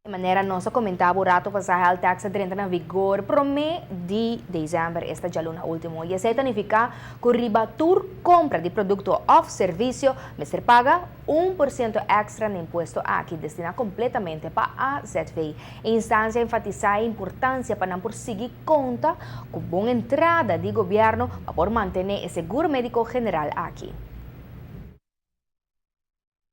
De maneira nossa comentava o rato passar a taxa de renda na vigor pro mês de dezembro, esta já na último. E isso significa que o ribatur compra de produto ou serviço vai ser paga 1% extra no imposto aqui, destinado completamente para a ZVI. A instância enfatiza a importância para não prosseguir conta com boa entrada de governo para manter o seguro médico general aqui.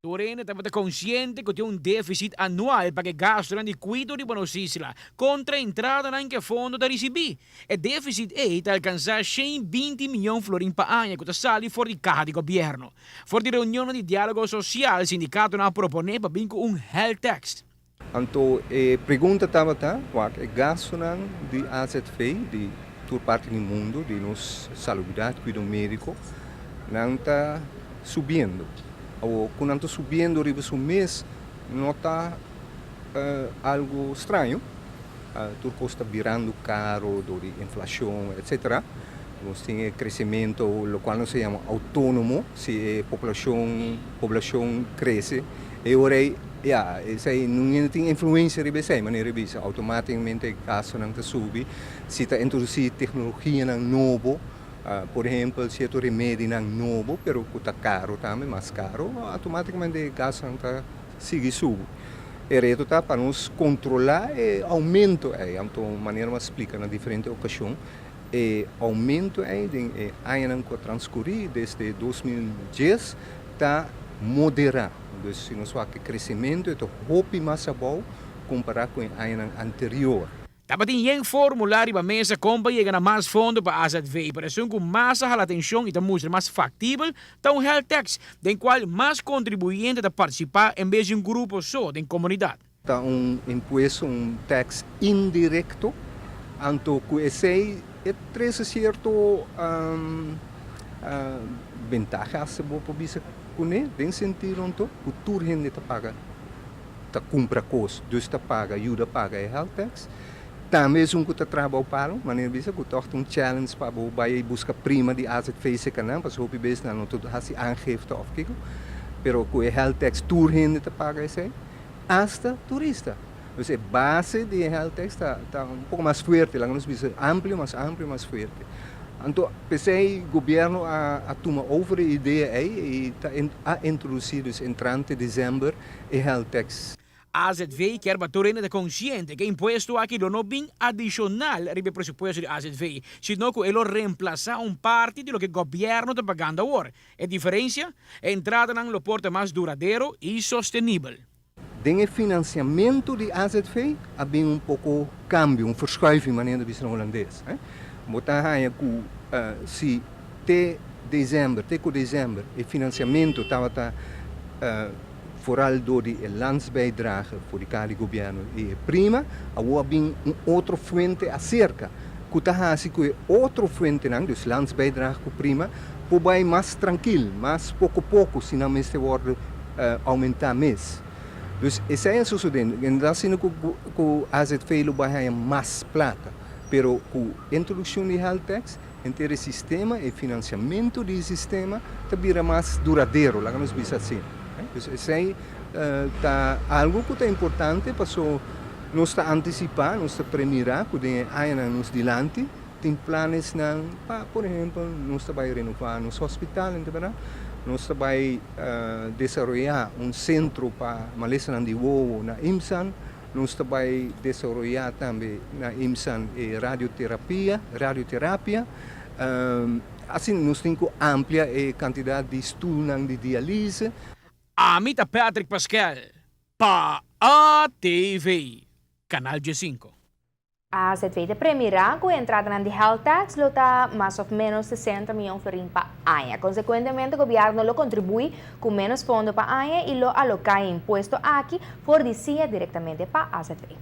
Torena estava consciente que tinha um déficit anual para gasto de cuido de Bonosisla contra a entrada em fundo da receber. O déficit é alcançar 120 milhões de florins por ano que sale fora de carro de governo. Fora de reunião de diálogo social, o sindicato não propõe para vir com health tax. Então, a pergunta estava qual é o gasto de AZV, de toda parte do mundo, de nossa saúde, cuidado médico, não está subindo. Ou quando está subindo o mês, não está algo estranho. Tudo está virando caro, de inflação, etc. Nós temos crescimento, o qual não se chama autônomo, se a população cresce. E agora, não tem influência mas automaticamente o gasto não está subindo. Se está introduzir tecnologia nova, por exemplo, se o remédio não é novo, mas está caro também, mais caro, automaticamente o gasto não está subindo. E reto está para nos controlar e aumento, então maneira mais explica na diferente ocasião, e aumento de ano que transcorrido desde 2010 está moderado. Então, se nós falamos que crescimento é muito mais bom comparado com o ano anterior. Dapat yung formulário para mesa compra chega mais fundo para a AZV, para isso com mais a atenção e mostra mais factível tá um health tax, den qual mais contribuinte a participar em vez de grupo só da comunidade. Está imposto tax indireto, então esse é três certo vantagens para você conhecer, tem sentido então, o tour gente está paga, está compra coisa, dus está paga, ajuda paga é health tax. Também que está trabalhando para maneira bisa que torna challenge para o buscar prima de AZV se canal, para o bes não tudo assim aangifte of kiko, pero que o health tax tour gente está paga esse, hasta turista. Então a base de health tax está pouco mais forte, lá nos bisa amplo, mais forte. Então pensei o governo a tomar over a ideia e está a introduzir entrante de dezembro o health tax. A AZV quer bater de consciente que imposto aqui não bem adicional ribe presupuesto de AZV, sino que ele reemplaza parte de lo que o governo está pagando agora. A diferença é a entrada no porta mais duradouro e sostenível. Den financiamento de AZV havia pouco cambio, verschuiving maneira de holandês. Botar que se até dezembro, o financiamento estava vooral door die landsbijdrage voor de cada governo é prima, agora vem outra fonte acerca. Kutaha que outra fonte não, dus landsbijdrage prima, pobai mais tranquilo, mais pouco, se não mais wordt aumentar mais. Dus essa é a sucedendo. Ainda assim que o AZV lo vai mais plata, pero com a introdução de health tax, inteiro sistema e financiamento do sistema também mais duradouro, lá nos bisa assim. Isso aí algo que é importante para nós antecipar, nós premiar, que tem anos dilante, tem planos por exemplo, nós vai renovar nosso hospital, nós vai desenvolver centro para malesa de voo na IMSAN, nós vai desenvolver também na IMSAN radioterapia, assim nós temos amplia quantidade de estudos de diálise. Amita Patrick Pascal, para ATV, Canal G5. A ZV premiará com a entrada na health tax lota mais ou menos 60 milhões de florins por ano. Consequentemente, o governo lo contribui com menos fundo para ano e lo aloca imposto aqui, fornecia diretamente para a ZV.